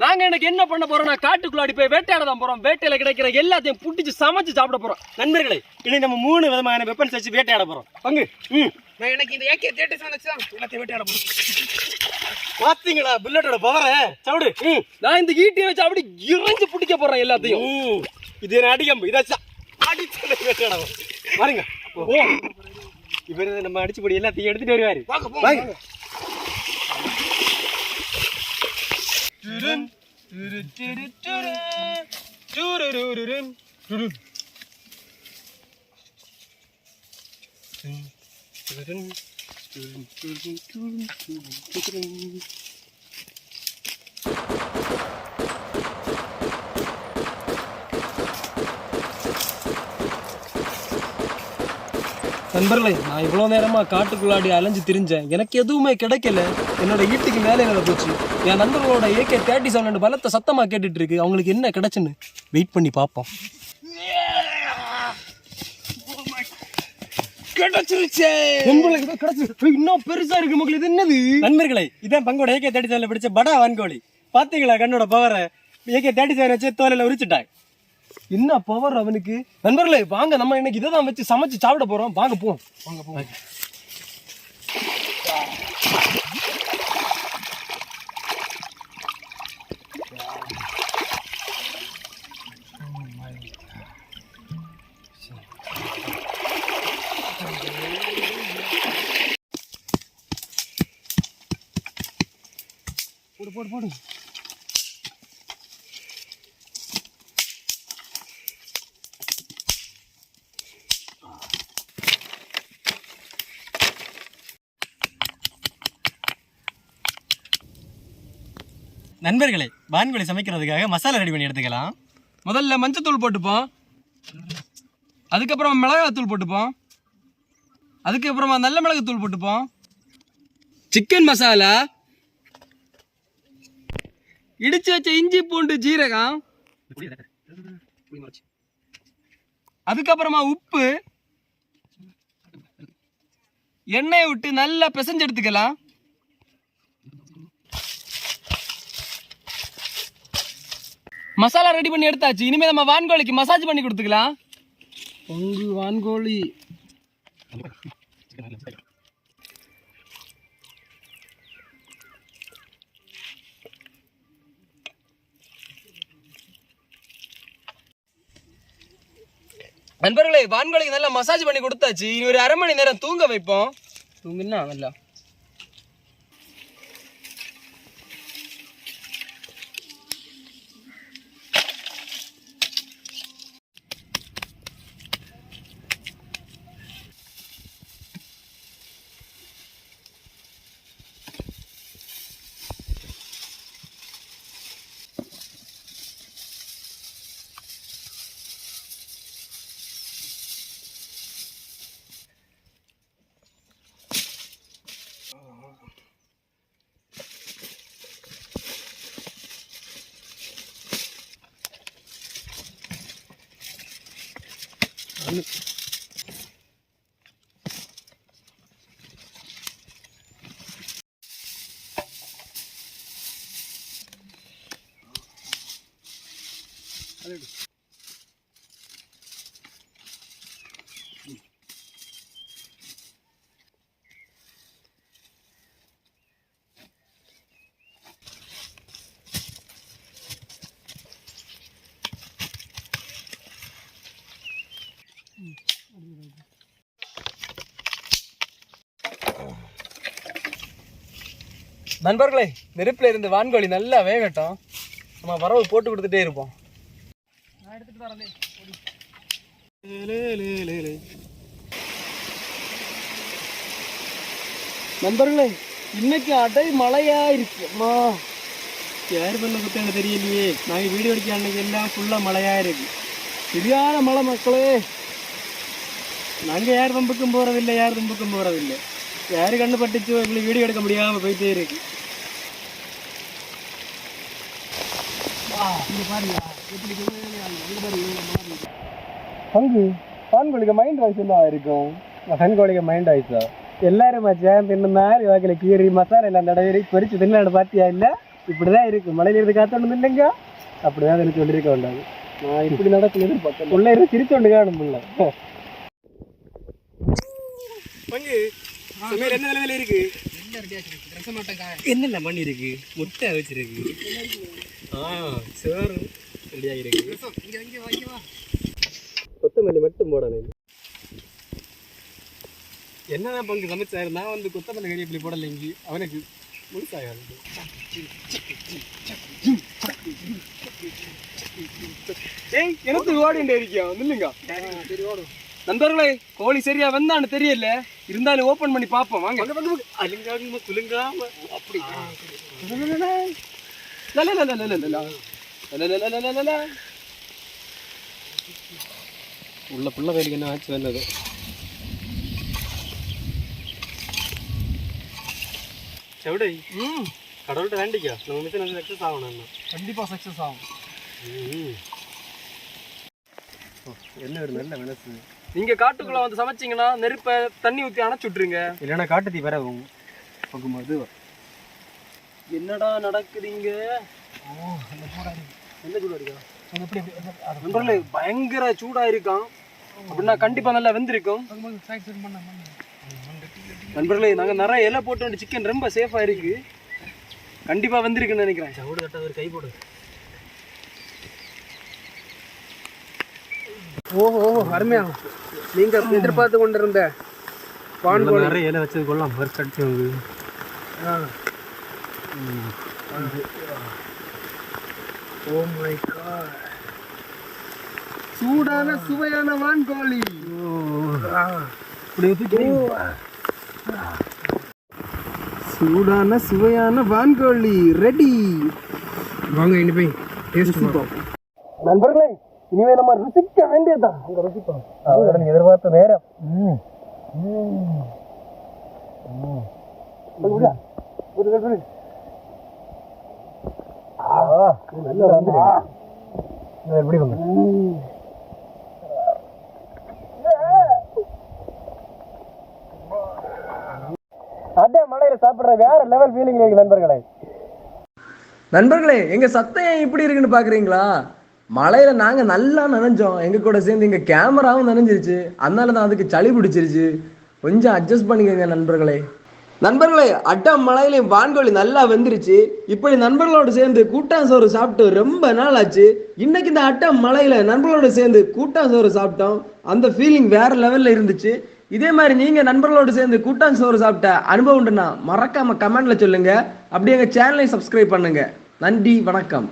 நாங்க எனக்கு என்ன பண்ண போறோம்? காட்டுக்குள்ளாடி போய் வேட்டையாட தான் போறோம். வேட்டையில கிடைக்கிற எல்லாத்தையும் புடிச்சு சமைச்சு சாப்பிட போறோம். நண்பர்களே, இனி நம்ம 3 விதமான வெப்பன்ஸ் வச்சு வேட்டையாட போறோம். பங்கு நான் எனக்கு இந்த AK-37 வச்சு தான் எல்லாத்தையும் வேட்டையாட போறோம். பாத்தீங்களா புல்லட்டோட பவர? சவுடு. நான் இந்த ஈட்டியை வச்சு அப்படி இறங்கி பிடிக்க போறேன் எல்லாத்தையும். இது என்ன அடிக்கம்பு? இதாச்சா அடிச்சு வேட்டையாட பாருங்க. இவர் நம்ம அடிச்சுபடி எல்லாத்தையும் எடுத்துட்டு வருவாரு. வாங்க. நண்பர்களே, நான் இவ்வளோ நேரமா காட்டுக்குள்ளாடி அலைஞ்சு திரிஞ்சேன். எனக்கு எதுவுமே கிடைக்கல. என்னோட ஈட்டுக்கு மேலே என்ன போச்சு. என் நண்பர்களோட AK-37 பலத்தை சத்தமா கேட்டுட்டு இருக்கு. அவங்களுக்கு என்ன கிடைச்சுன்னு வெயிட் பண்ணி பார்ப்போம். இன்னும் பெருசா இருக்கு மக்கள். இது என்னது? நண்பர்களே, இதான் பங்கோட AK-37 பிடிச்ச படா வான்கோழி. பாத்தீங்களா கண்ணோட பவர? AK-37 வச்சு தோலையில உரிச்சுட்டாங்க. என்ன பவர் அவனுக்கு. நண்பர்களே வாங்க, நம்ம இன்னைக்கு இதை தான் வச்சு சமைச்சு சாப்பிட போறோம். வாங்க போவோம். போடு. நண்பர்களே, வான்கோழி சமைக்கிறதுக்காக மசாலா ரெடி பண்ணி எடுத்துக்கலாம். முதல்ல மஞ்சத்தூள் போட்டுப்போம். அதுக்கப்புறம் மிளகாத்தூள் போட்டுப்போம். அதுக்கப்புறமா நல்ல மிளகாத்தூள் போட்டுப்போம். சிக்கன் மசாலா, இடிச்சு வச்ச இஞ்சி பூண்டு ஜீரகம், அதுக்கப்புறமா உப்பு, எண்ணெயை விட்டு நல்லா பிசைஞ்சு எடுத்துக்கலாம். மசாலா ரெடி பண்ணி எடுத்தாச்சு. இனிமே நம்ம வான்கோழிக்கு மசாஜ் பண்ணி கொடுத்துக்கலாம். வான்கோழி நண்பர்களே, வான்கோழிக்கு நல்லா மசாஜ் பண்ணி கொடுத்தாச்சு. இனி ஒரு 1/2 மணி நேரம் தூங்க வைப்போம். தூங்குன்னா நல்லா. நண்பர்களே, நெருப்புல இருந்து வான்கோழி நல்லா வேகட்டும். நம்ம வரவு போட்டு கொடுத்துட்டே இருப்போம். நான் எடுத்துட்டு வரேன். நண்பர்களே, இன்னைக்கு அடை மழையா இருக்குமா? யார் பண்ண குத்தாங்க தெரியலையே. நாங்கள் வீடியோ அடிக்க அன்னைக்கு எல்லாம் ஃபுல்லாக மழையாக இருக்கு. சரியான மழை மக்களே. நாங்கள் யார் பம்புக்கும் போகிறதில்லை, யார் தும்புக்கும் போகிறதில்லை. யார் கண்ணு பட்டுச்சோ எங்களுக்கு வீடியோ எடுக்க முடியாமல் போயிட்டே இருக்கு. பங்கு வான்கோழிக்கு மைண்ட் வாய்ஸ் எல்லாம் இருக்கும். வான்கோழிக்கு மைண்ட் ஆயிடுச்சா எல்லாரும் மச்சான் தின்னு நாலு வாக்கில் கீரி மசாலா எல்லாம் தடவை பொரிச்சு தின்னாடு பார்த்தியா இல்லை இப்படிதான் இருக்கு மழையில இருந்து காத்தோண்டு இல்லைங்க அப்படிதான் எனக்கு சொல்லியிருக்க வேண்டாம் நான் இப்படி நடக்கும் எதிர்பார்த்தேன் உள்ள இருந்து சிரிச்சோண்டு காணும் இல்லை பங்கு சமையல் என்ன நிலையில இருக்கு என்னென்ன பண்ணி இருக்கு முட்டை வச்சிருக்கு சோறு ரெடியாக இருக்கு கொத்தமல்லி மட்டும் போடணும் என்னதான் பங்கு சமைச்சாரு நான் வந்து கொத்தமல்லி கறிவேப்பிலை போடல இங்கே அவனுக்கு முழுசாக ஏய் எனக்கு ஓடிண்டே இருக்கியா இல்லைங்க சரி ஓடும் நண்பர்களே கோழி சரியா வந்தான்னு தெரியல இருந்தாலும் ஓபன் பண்ணி பார்ப்போம் வாங்க அலுங்காம குலுங்காம அப்படி உள்ள புள்ள வேலைக்கு என்ன ஆச்சு வந்தது செவிடை கடவுள்கிட்ட வேண்டிக்கா நம்ம மிஷன் சக்ஸஸ் ஆகணும் கண்டிப்பா சக்ஸஸ் ஆகும் என்ன ஒரு நல்ல மனசு நீங்க காட்டுக்குள்ள வந்து சமைச்சீங்கன்னா நெருப்பை தண்ணி ஊற்றி அணைச்சு விட்டுருங்க இல்லைன்னா காட்டு தீ வேற போகும்போது என்னடா நடக்குதுங்க என்ன சூடா இருக்கா நண்பர்களே பயங்கர சூடா இருக்கான் அப்படின்னா கண்டிப்பா நல்லா வெந்திருக்கும் நண்பர்களே நாங்க நிறைய இலை போட்டு சிக்கன் ரொம்ப சேஃபா இருக்கு கண்டிப்பா வெந்திருக்குன்னு நினைக்கிறேன் சவுடு தட்ட ஒரு கை போடு ஓஹோ அருமையா நீங்க எதிர்பார்த்து கொண்டிருந்த நிறைய இலை வச்சது கொள்ளலாம் கடிச்சு ஓ மை காட் சூடான சுவையான வான்கோழி சூடான சுவையான வான்கோழி ரெடி வாங்க இனி போய் டேஸ்ட் பார்ப்போம் நண்பர்களே இனிமே நம்ம ருசிக்க வேண்டியதுதான் அங்க ருசிப்போம் நீங்க எதிர்பார்த்த நேரம் எப்படி வந்து அடே மலையில சாப்பிடுற வேற லெவல் ஃபீலிங் இருக்கு நண்பர்களே எங்க சத்தம் இப்படி இருக்குன்னு பாக்குறீங்களா மழையில நாங்க நல்லா நனைஞ்சோம் எங்க கூட சேர்ந்து எங்க கேமராவும் நனைஞ்சிருச்சு அதனால தான் அதுக்கு சளி பிடிச்சிருச்சு கொஞ்சம் அட்ஜஸ்ட் பண்ணிக்கோங்க நண்பர்களே அட்டம் மழையில வான்கோழி நல்லா வெந்துருச்சு இப்படி நண்பர்களோடு சேர்ந்து கூட்டாஞ்சோறு சாப்பிட்டு ரொம்ப நாள் ஆச்சு இன்னைக்கு இந்த அட்டம் மழையில நண்பர்களோடு சேர்ந்து கூட்டாஞ்சோறு சாப்பிட்டோம் அந்த ஃபீலிங் வேற லெவல்ல இருந்துச்சு இதே மாதிரி நீங்க நண்பர்களோடு சேர்ந்து கூட்டாஞ்சோறு சாப்பிட்ட அனுபவம் உண்டுன்னா மறக்காம கமெண்ட்ல சொல்லுங்க அப்படி எங்க சேனலை சப்ஸ்கிரைப் பண்ணுங்க நன்றி வணக்கம்